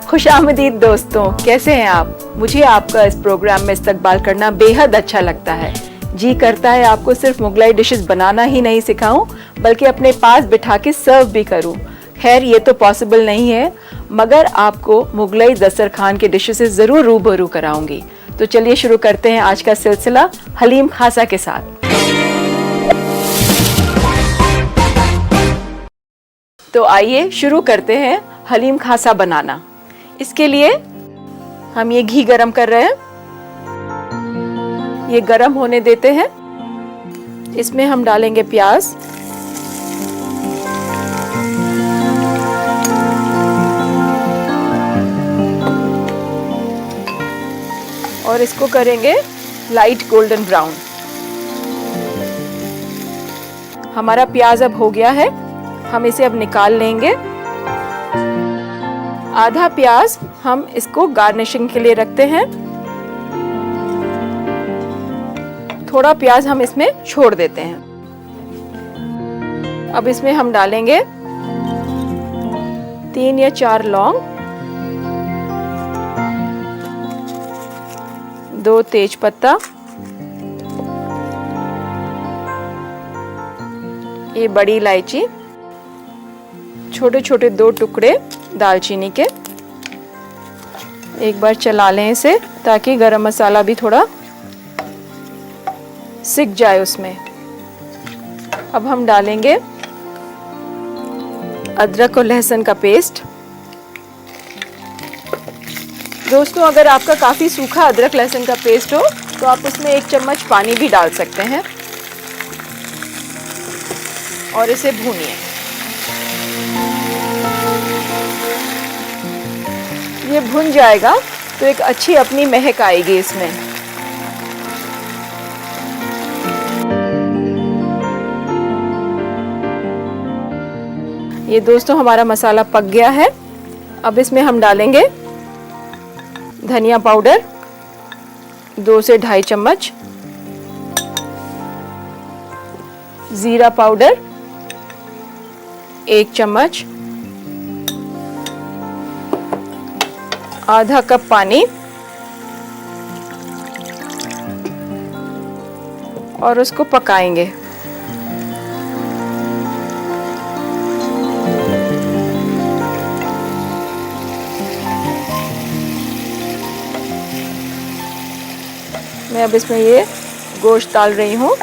खुशामदीद दोस्तों, कैसे हैं आप। मुझे आपका इस प्रोग्राम में इस्तकबाल करना बेहद अच्छा लगता है। जी करता है आपको सिर्फ मुगलाई डिशेस बनाना ही नहीं सिखाऊं, बल्कि अपने पास बिठा के सर्व भी करूं। खैर ये तो पॉसिबल नहीं है, मगर आपको मुगलाई दस्तरखान के डिशेस से ज़रूर रूबरू कराऊंगी। तो चलिए शुरू करते हैं आज का सिलसिला हलीम खासा के साथ। तो आइए शुरू करते हैं हलीम खासा बनाना। इसके लिए हम ये घी गरम कर रहे हैं, ये गरम होने देते हैं। इसमें हम डालेंगे प्याज, और इसको करेंगे लाइट गोल्डन ब्राउन। हमारा प्याज अब हो गया है, हम इसे अब निकाल लेंगे। आधा प्याज हम इसको गार्निशिंग के लिए रखते हैं। थोड़ा प्याज हम इसमें छोड़ देते हैं। अब इसमें हम डालेंगे 3 या 4 लौंग, 2 तेज पत्ता, ये बड़ी इलायची, छोटे छोटे 2 टुकड़े दालचीनी के। एक बार चला लें इसे ताकि गरम मसाला भी थोड़ा सिक जाए उसमें। अब हम डालेंगे अदरक और लहसुन का पेस्ट। दोस्तों, अगर आपका काफ़ी सूखा अदरक लहसुन का पेस्ट हो तो आप उसमें 1 चम्मच पानी भी डाल सकते हैं और इसे भूनिए। ये भुन जाएगा तो एक अच्छी अपनी महक आएगी इसमें। ये दोस्तों हमारा मसाला पक गया है। अब इसमें हम डालेंगे धनिया पाउडर 2 से 2.5 चम्मच, जीरा पाउडर 1 चम्मच, आधा कप पानी और उसको पकाएंगे। मैं अब इसमें ये गोश्त डाल रही हूँ।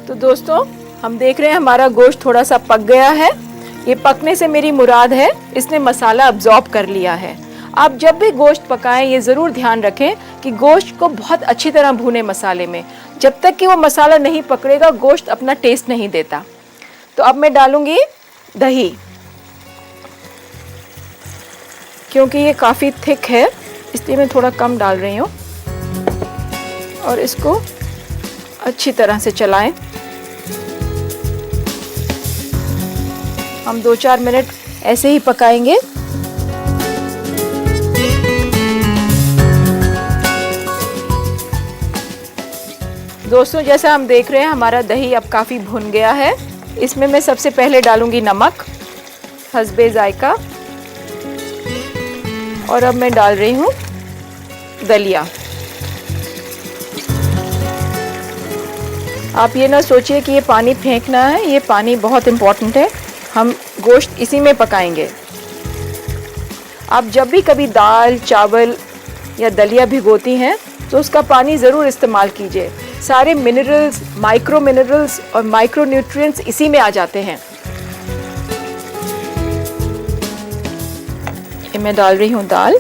तो दोस्तों, हम देख रहे हैं हमारा गोश्त थोड़ा सा पक गया है। ये पकने से मेरी मुराद है इसने मसाला अब्जॉर्ब कर लिया है। आप जब भी गोश्त पकाएं ये ज़रूर ध्यान रखें कि गोश्त को बहुत अच्छी तरह भूनें मसाले में। जब तक कि वो मसाला नहीं पकड़ेगा गोश्त अपना टेस्ट नहीं देता। तो अब मैं डालूंगी दही, क्योंकि ये काफ़ी थिक है इसलिए मैं थोड़ा कम डाल रही हूँ। और इसको अच्छी तरह से चलाएं। हम 2-4 मिनट ऐसे ही पकाएंगे। दोस्तों, जैसा हम देख रहे हैं हमारा दही अब काफ़ी भुन गया है। इसमें मैं सबसे पहले डालूंगी नमक हस्बे जायका, और अब मैं डाल रही हूँ दलिया। आप ये ना सोचिए कि ये पानी फेंकना है, ये पानी बहुत इम्पोर्टेंट है। हम गोश्त इसी में पकाएंगे। आप जब भी कभी दाल चावल या दलिया भिगोती हैं तो उसका पानी ज़रूर इस्तेमाल कीजिए। सारे मिनरल्स, माइक्रो मिनरल्स और माइक्रो न्यूट्रिएंट्स इसी में आ जाते हैं। मैं डाल रही हूँ दाल,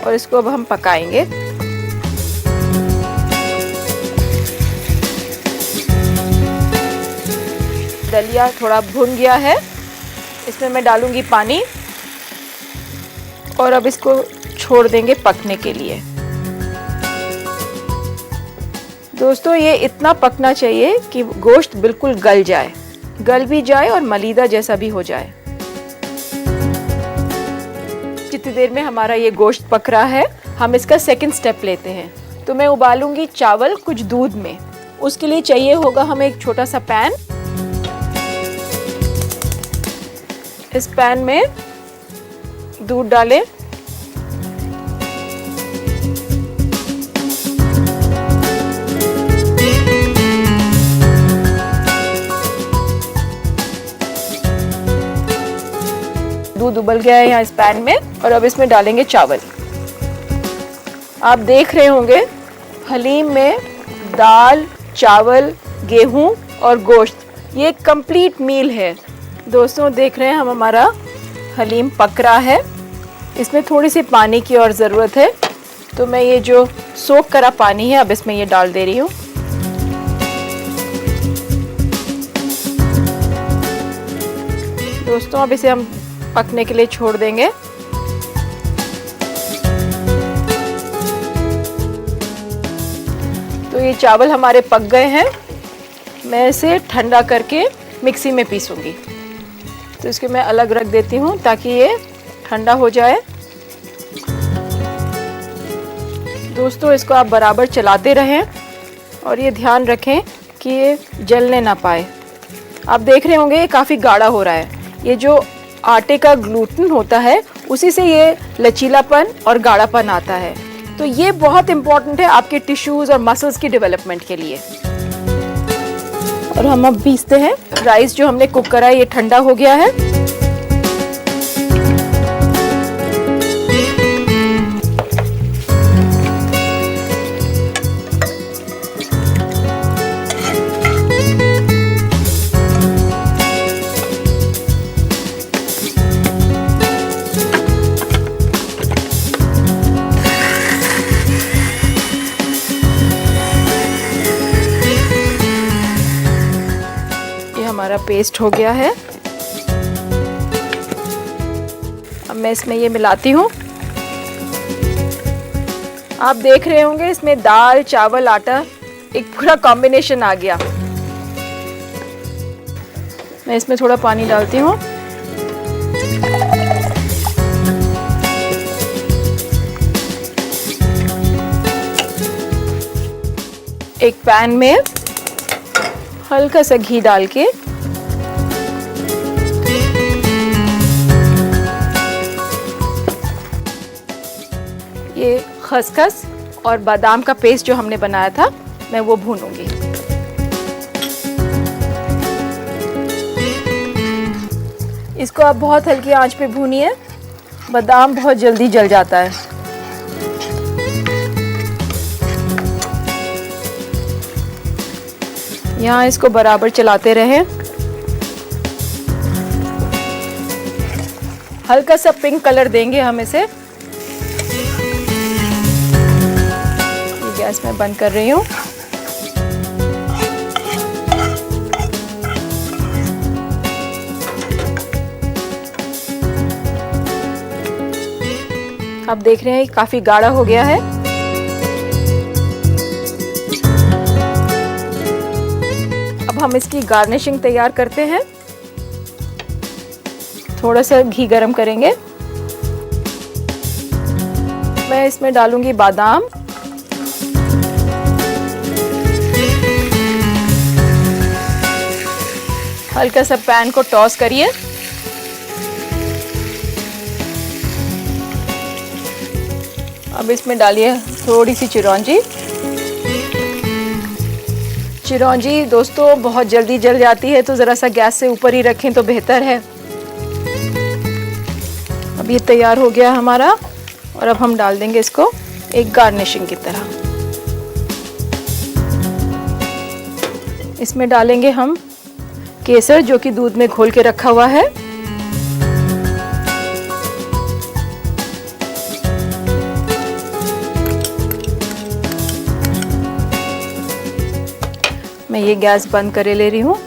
और इसको अब हम पकाएंगे। दलिया थोड़ा भुन गया है, इसमें मैं डालूंगी पानी और अब इसको छोड़ देंगे पकने के लिए। दोस्तों ये इतना पकना चाहिए कि गोश्त बिल्कुल गल भी जाए और मलीदा जैसा भी हो जाए। जितनी देर में हमारा ये गोश्त पक रहा है, हम इसका सेकंड स्टेप लेते हैं। तो मैं उबालूंगी चावल कुछ दूध में। उसके लिए चाहिए होगा हमें एक छोटा सा पैन। इस पैन में दूध डालें। दूध उबल गया है यहाँ इस पैन में और अब इसमें डालेंगे चावल। आप देख रहे होंगे हलीम में दाल, चावल, गेहूं और गोश्त, ये एक कंप्लीट मील है। दोस्तों देख रहे हैं हम हमारा हलीम पक रहा है। इसमें थोड़ी सी पानी की और ज़रूरत है, तो मैं ये जो सोख करा पानी है अब इसमें ये डाल दे रही हूँ। दोस्तों अब इसे हम पकने के लिए छोड़ देंगे। तो ये चावल हमारे पक गए हैं। मैं इसे ठंडा करके मिक्सी में पीसूंगी। तो इसको मैं अलग रख देती हूँ ताकि ये ठंडा हो जाए। दोस्तों इसको आप बराबर चलाते रहें और ये ध्यान रखें कि ये जलने ना पाए। आप देख रहे होंगे ये काफ़ी गाढ़ा हो रहा है। ये जो आटे का ग्लूटेन होता है उसी से ये लचीलापन और गाढ़ापन आता है। तो ये बहुत इम्पॉर्टेंट है आपके टिश्यूज़ और मसल्स की डेवलपमेंट के लिए। और हम अब पीसते हैं। राइस जो हमने कुक करा है ये ठंडा हो गया है। हमारा पेस्ट हो गया है। अब मैं इसमें ये मिलाती हूँ। आप देख रहे होंगे इसमें दाल, चावल, आटा एक पूरा कॉम्बिनेशन आ गया। मैं इसमें थोड़ा पानी डालती हूँ। एक पैन में हल्का सा घी डाल के ये खसखस और बादाम का पेस्ट जो हमने बनाया था मैं वो भूनूंगी। इसको आप बहुत हल्की आंच पे भूनिए, बादाम बहुत जल्दी जल जाता है। यहाँ इसको बराबर चलाते रहें। हल्का सा पिंक कलर देंगे हम इसे। गैस मैं बंद कर रही हूँ। आप देख रहे हैं काफी गाढ़ा हो गया है। अब हम इसकी गार्निशिंग तैयार करते हैं। थोड़ा सा घी गरम करेंगे। मैं इसमें डालूंगी बादाम, हल्का सा पैन को टॉस करिए। अब इसमें डालिए थोड़ी सी चिरौंजी। चिरौंजी दोस्तों बहुत जल्दी जल जाती है, तो ज़रा सा गैस से ऊपर ही रखें तो बेहतर है। अब ये तैयार हो गया हमारा और अब हम डाल देंगे इसको एक गार्निशिंग की तरह। इसमें डालेंगे हम केसर जो कि दूध में घोल के रखा हुआ है। मैं ये गैस बंद करे ले रही हूँ।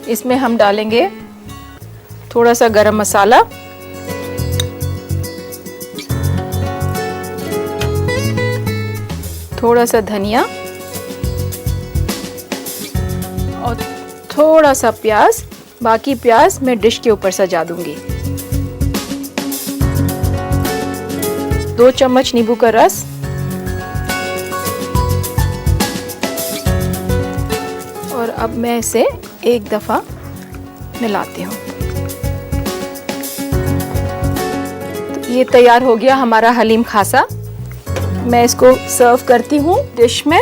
इसमें हम डालेंगे थोड़ा सा गरम मसाला, थोड़ा सा धनिया, थोड़ा सा प्याज, बाकी प्याज मैं डिश के ऊपर सजा दूंगी। 2 चम्मच नींबू का रस, और अब मैं इसे एक दफा मिलाती हूँ। तो ये तैयार हो गया हमारा हलीम खासा। मैं इसको सर्व करती हूँ डिश में।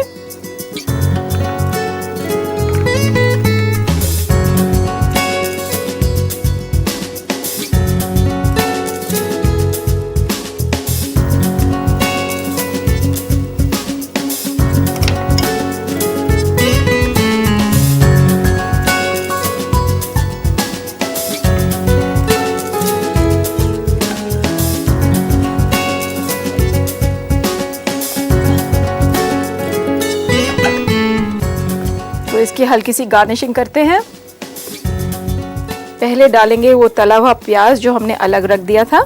तो इसकी हल्की सी गार्निशिंग करते हैं। पहले डालेंगे वो तला हुआ प्याज जो हमने अलग रख दिया था।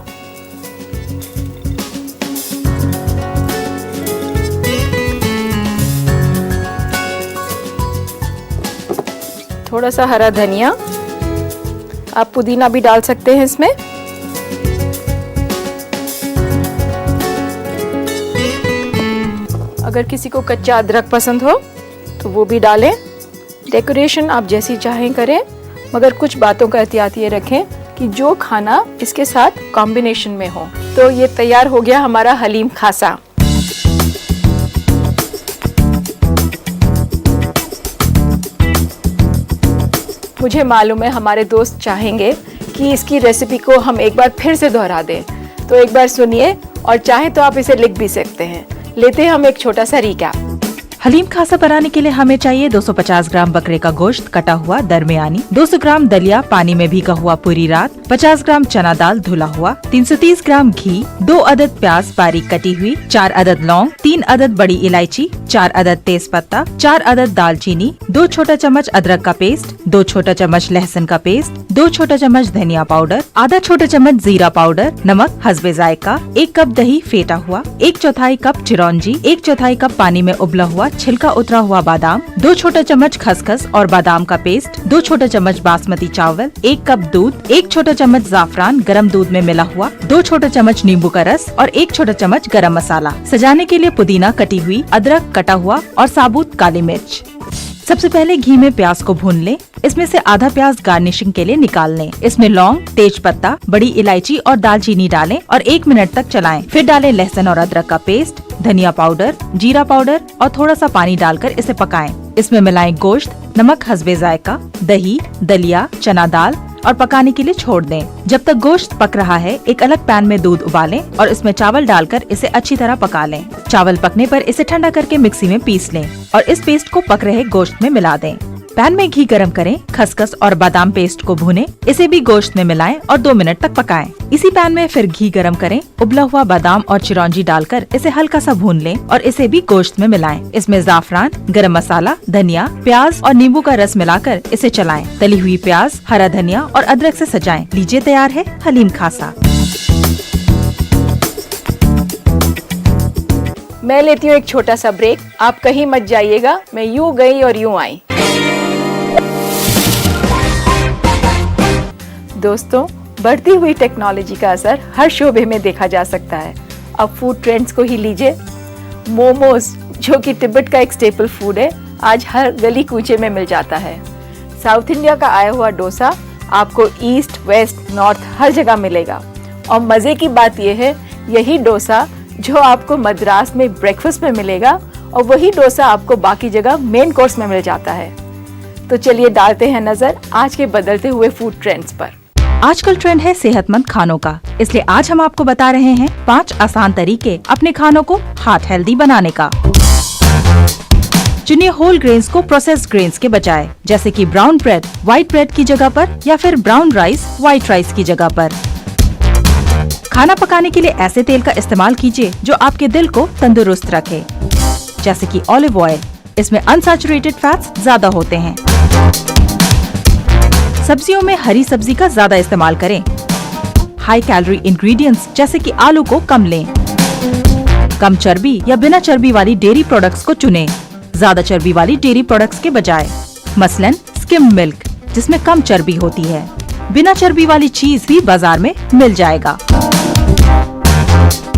थोड़ा सा हरा धनिया, आप पुदीना भी डाल सकते हैं इसमें। अगर किसी को कच्चा अदरक पसंद हो तो वो भी डालें। डेकोरेशन आप जैसी चाहें करें, मगर कुछ बातों का एहतियात ये रखें कि जो खाना इसके साथ कॉम्बिनेशन में हो। तो ये तैयार हो गया हमारा हलीम खासा। मुझे मालूम है हमारे दोस्त चाहेंगे कि इसकी रेसिपी को हम एक बार फिर से दोहरा दें, तो एक बार सुनिए और चाहें तो आप इसे लिख भी सकते हैं। लेते हैं हम एक छोटा सा रिकैप। हलीम खासा बनाने के लिए हमें चाहिए 250 ग्राम बकरे का गोश्त कटा हुआ दरमियानी, 200 ग्राम दलिया पानी में भीगा हुआ पूरी रात, 50 ग्राम चना दाल धुला हुआ, 330 ग्राम घी, 2 अदद प्याज बारीक कटी हुई, 4 अदद लौंग, 3 अदद बड़ी इलायची, 4 अदद तेज पत्ता, 4 अदद दालचीनी, 2 छोटा चम्मच अदरक का पेस्ट, 2 छोटा चम्मच लहसुन का पेस्ट, 2 छोटा चम्मच धनिया पाउडर, आधा छोटा चम्मच जीरा पाउडर, नमक हस्बे जायका, 1 कप दही फेटा हुआ, 1/4 कप चिरौंजी, 1/4 कप पानी में उबला हुआ छिलका उतरा हुआ बादाम, 2 छोटा चम्मच खसखस और बादाम का पेस्ट, 2 छोटा चम्मच बासमती चावल, 1 कप दूध, 1 छोटा चम्मच जाफरान गरम दूध में मिला हुआ, 2 छोटा चम्मच नींबू का रस और 1 छोटा चम्मच गरम मसाला। सजाने के लिए पुदीना कटी हुई, अदरक कटा हुआ और साबुत काली मिर्च। सबसे पहले घी में प्याज को भून लें। इसमें से आधा प्याज गार्निशिंग के लिए निकाल लें। इसमें लौंग, तेज पत्ता, बड़ी इलायची और दालचीनी डालें और 1 मिनट तक चलाएं। फिर डालें लहसुन और अदरक का पेस्ट, धनिया पाउडर, जीरा पाउडर और थोड़ा सा पानी डालकर इसे पकाएं। इसमें मिलाएं गोश्त, नमक हस्बे जायका, दही, दलिया, चना दाल और पकाने के लिए छोड़ दें। जब तक गोश्त पक रहा है, एक अलग पैन में दूध उबालें और इसमें चावल डालकर इसे अच्छी तरह पका लें। चावल पकने पर इसे ठंडा करके मिक्सी में पीस लें और इस पेस्ट को पक रहे गोश्त में मिला दें। पैन में घी गरम करें, खसखस और बादाम पेस्ट को भूनें, इसे भी गोश्त में मिलाएं और 2 मिनट तक पकाएं। इसी पैन में फिर घी गरम करें, उबला हुआ बादाम और चिरौंजी डालकर इसे हल्का सा भून लें और इसे भी गोश्त में मिलाएं। इसमें जाफरान, गरम मसाला, धनिया, प्याज और नींबू का रस मिलाकर इसे चलाएं। तली हुई प्याज, हरा धनिया और अदरक से सजाएं। लीजिए तैयार है हलीम खासा। मैं लेती हूँ एक छोटा सा ब्रेक। आप कहीं मत जाइएगा, मैं यूं गई और यूं आई। दोस्तों, बढ़ती हुई टेक्नोलॉजी का असर हर शोबे में देखा जा सकता है। अब फूड ट्रेंड्स को ही लीजिए। मोमोज, जो कि तिब्बत का एक स्टेपल फूड है, आज हर गली कूचे में मिल जाता है। साउथ इंडिया का आया हुआ डोसा आपको ईस्ट, वेस्ट, नॉर्थ हर जगह मिलेगा। और मज़े की बात यह है, यही डोसा जो आपको मद्रास में ब्रेकफास्ट में मिलेगा और वही डोसा आपको बाकी जगह मेन कोर्स में मिल जाता है। तो चलिए डालते हैं नजर आज के बदलते हुए फूड ट्रेंड्स पर। आजकल ट्रेंड है सेहतमंद खानों का, इसलिए आज हम आपको बता रहे हैं 5 आसान तरीके अपने खानों को हार्ट हेल्दी बनाने का। चुनिए होल ग्रेन्स को प्रोसेस्ड ग्रेन्स के बजाय, जैसे कि ब्राउन ब्रेड व्हाइट ब्रेड की जगह पर या फिर ब्राउन राइस व्हाइट राइस की जगह पर। खाना पकाने के लिए ऐसे तेल का इस्तेमाल कीजिए जो आपके दिल को तंदुरुस्त रखे, जैसे कि ऑलिव ऑयल। इसमें अनसैचुरेटेड फैट्स ज्यादा होते हैं। सब्जियों में हरी सब्जी का ज्यादा इस्तेमाल करें। हाई कैलोरी इंग्रेडिएंट्स जैसे कि आलू को कम लें। कम चर्बी या बिना चर्बी वाली डेयरी प्रोडक्ट्स को चुनें, ज्यादा चर्बी वाली डेयरी प्रोडक्ट्स के बजाय। मसलन स्किम मिल्क जिसमें कम चर्बी होती है। बिना चर्बी वाली चीज भी बाजार में मिल जाएगा।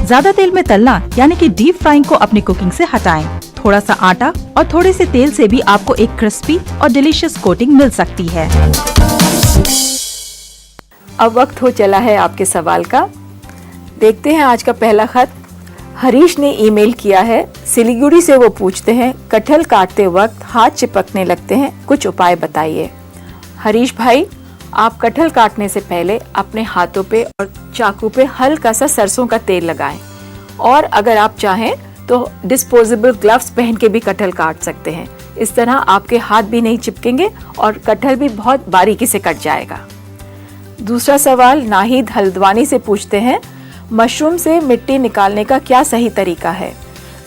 ज्यादा तेल में तलना यानी कि डीप फ्राइंग को अपनी कुकिंग से हटाएं। थोड़ा सा आटा और थोड़े से तेल से भी आपको एक क्रिस्पी और डिलीशियस कोटिंग मिल सकती है। अब वक्त हो चला है आपके सवाल का। देखते हैं आज का पहला खत। हरीश ने ईमेल किया है। सिलीगुड़ी से वो पूछते हैं, कटहल काटते वक्त हाथ चिपकने लगते हैं, कुछ उपाय बताइए। हरीश भाई, आप कटहल काटने से पहले अपने हाथों पे और चाकू पे हल्का सा सरसों का तेल लगाएं और अगर आप चाहें तो डिस्पोजेबल ग्लव्स पहन के भी कटहल काट सकते हैं। इस तरह आपके हाथ भी नहीं चिपकेंगे और कटहल भी बहुत बारीकी से कट जाएगा। दूसरा सवाल नाहिद हल्द्वानी से पूछते हैं, मशरूम से मिट्टी निकालने का क्या सही तरीका है।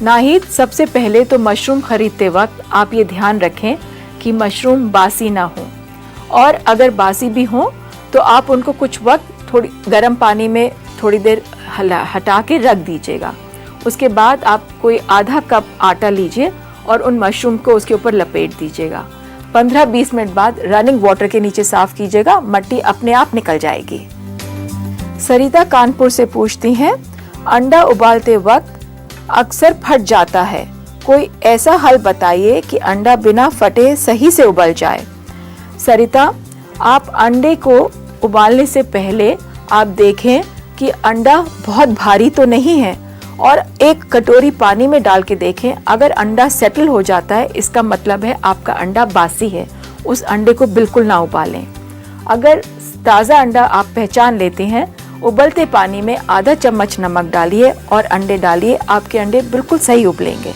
नाहिद, सबसे पहले तो मशरूम खरीदते वक्त आप ये ध्यान रखें कि मशरूम बासी ना हो, और अगर बासी भी हो तो आप उनको कुछ वक्त थोड़ी गर्म पानी में थोड़ी देर हटा के रख दीजिएगा। उसके बाद आप कोई आधा कप आटा लीजिए और उन मशरूम को उसके ऊपर लपेट दीजिएगा। 15-20 मिनट बाद रनिंग वाटर के नीचे साफ कीजिएगा, मिट्टी अपने आप निकल जाएगी। सरिता कानपुर से पूछती हैं, अंडा उबालते वक्त अक्सर फट जाता है, कोई ऐसा हल बताइए कि अंडा बिना फटे सही से उबल जाए। सरिता, आप अंडे को उबालने से पहले आप देखें कि अंडा बहुत भारी तो नहीं है और एक कटोरी पानी में डाल के देखें। अगर अंडा सेटल हो जाता है इसका मतलब है आपका अंडा बासी है, उस अंडे को बिल्कुल ना उबालें। अगर ताज़ा अंडा आप पहचान लेते हैं, उबलते पानी में आधा चम्मच नमक डालिए और अंडे डालिए, आपके अंडे बिल्कुल सही उबलेंगे।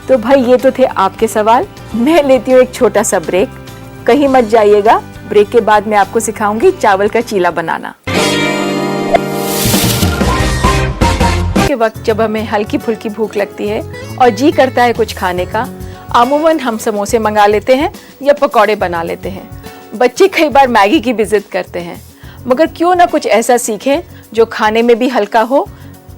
तो भाई ये तो थे आपके सवाल। मैं लेती हूँ एक छोटा सा ब्रेक, कहीं मत जाइएगा। ब्रेक के बाद मैं आपको सिखाऊंगी चावल का चीला बनाना। के वक्त जब हमें हल्की फुल्की भूख लगती है और जी करता है कुछ खाने का, अमूमन हम समोसे मंगा लेते हैं या पकौड़े बना लेते हैं। बच्चे कई बार मैगी की भी जिद करते हैं, मगर क्यों ना कुछ ऐसा सीखें जो खाने में भी हल्का हो,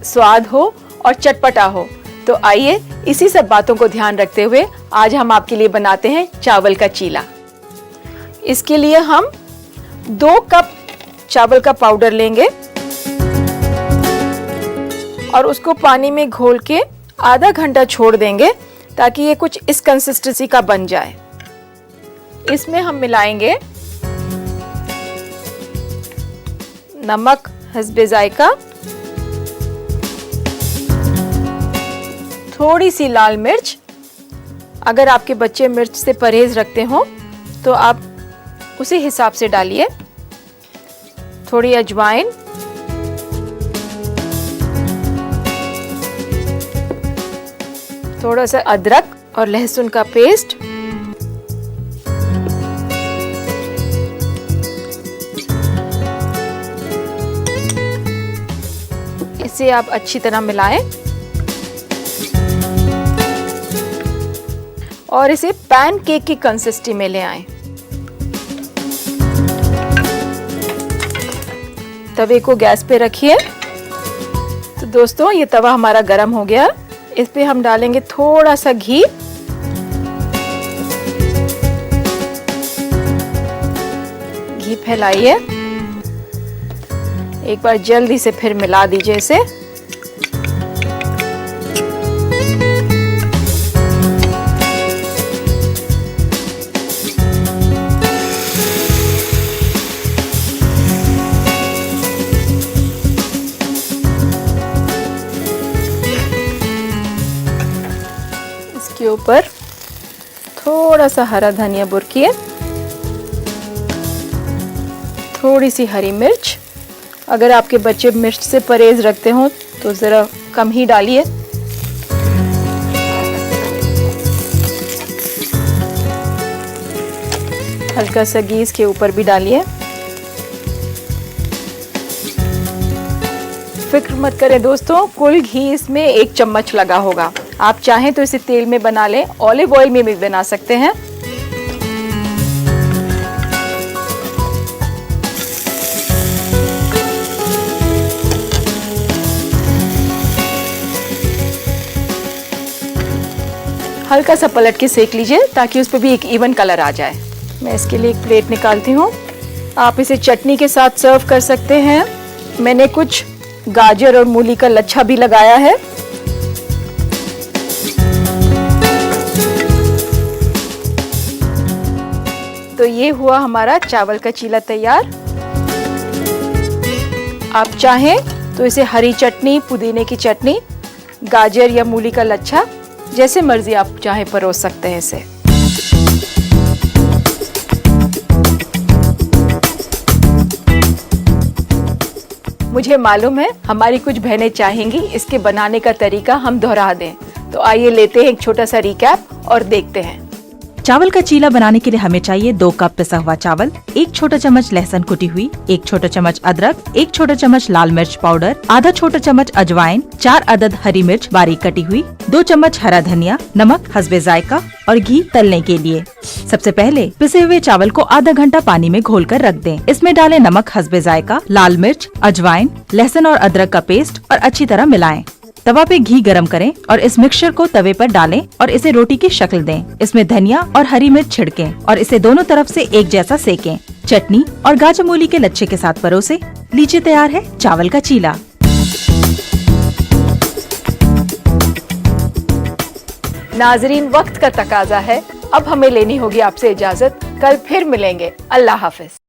स्वाद हो और चटपटा हो। तो आइए इसी सब बातों को ध्यान रखते हुए आज हम आपके लिए बनाते हैं चावल का चीला। इसके लिए हम 2 कप चावल का पाउडर लेंगे और उसको पानी में घोल के आधा घंटा छोड़ देंगे ताकि ये कुछ इस कंसिस्टेंसी का बन जाए। इसमें हम मिलाएंगे नमक हस्बे जायका, थोड़ी सी लाल मिर्च, अगर आपके बच्चे मिर्च से परहेज रखते हो तो आप उसी हिसाब से डालिए, थोड़ी अजवाइन, थोड़ा सा अदरक और लहसुन का पेस्ट, इसे आप अच्छी तरह मिलाएं और इसे पैनकेक की कंसिस्टेंसी में ले आएं। तवे को गैस पे रखिए। तो दोस्तों ये तवा हमारा गरम हो गया, इस पे हम डालेंगे थोड़ा सा घी, घी फैलाइए, एक बार जल्दी से फिर मिला दीजिए इसे। इसके ऊपर थोड़ा सा हरा धनिया बुरकिए, थोड़ी सी हरी मिर्च, अगर आपके बच्चे मिर्च से परहेज रखते हो तो ज़रा कम ही डालिए। हल्का सा घी इसके ऊपर भी डालिए। फिक्र मत करें दोस्तों, कुल घी इसमें 1 चम्मच लगा होगा। आप चाहें तो इसे तेल में बना लें, ऑलिव ऑयल में भी बना सकते हैं। हल्का सा पलट के सेक लीजिए ताकि उस पर भी एक इवन कलर आ जाए। मैं इसके लिए एक प्लेट निकालती हूँ। आप इसे चटनी के साथ सर्व कर सकते हैं। मैंने कुछ गाजर और मूली का लच्छा भी लगाया है। तो ये हुआ हमारा चावल का चीला तैयार। आप चाहें तो इसे हरी चटनी, पुदीने की चटनी, गाजर या मूली का लच्छा, जैसे मर्जी आप चाहे परोस सकते हैं इसे। मुझे मालूम है हमारी कुछ बहनें चाहेंगी इसके बनाने का तरीका हम दोहरा दें, तो आइए लेते हैं एक छोटा सा रिकैप और देखते हैं। चावल का चीला बनाने के लिए हमें चाहिए 2 कप पिसा हुआ चावल, 1 छोटा चम्मच लहसुन कुटी हुई, 1 छोटा चम्मच अदरक, 1 छोटा चम्मच लाल मिर्च पाउडर, आधा छोटा चम्मच अजवाइन, 4 अदद हरी मिर्च बारीक कटी हुई, 2 चम्मच हरा धनिया, नमक हस्बे जायका और घी तलने के लिए। सबसे पहले पिसे हुए चावल को आधा घंटा पानी में घोल कर रख दें। इसमें डालें नमक हस्बे जायका, लाल मिर्च, अजवाइन, लहसुन और अदरक का पेस्ट और अच्छी तरह मिलाएं। तवा पे घी गरम करें और इस मिक्सचर को तवे पर डालें और इसे रोटी की शक्ल दें। इसमें धनिया और हरी मिर्च छिड़कें और इसे दोनों तरफ से एक जैसा सेकें। चटनी और गाजर मूली के लच्छे के साथ परोसे। लीजिए तैयार है चावल का चीला। नाजरीन, वक्त का तकाजा है, अब हमें लेनी होगी आपसे इजाजत। कल फिर मिलेंगे। अल्लाह हाफिज।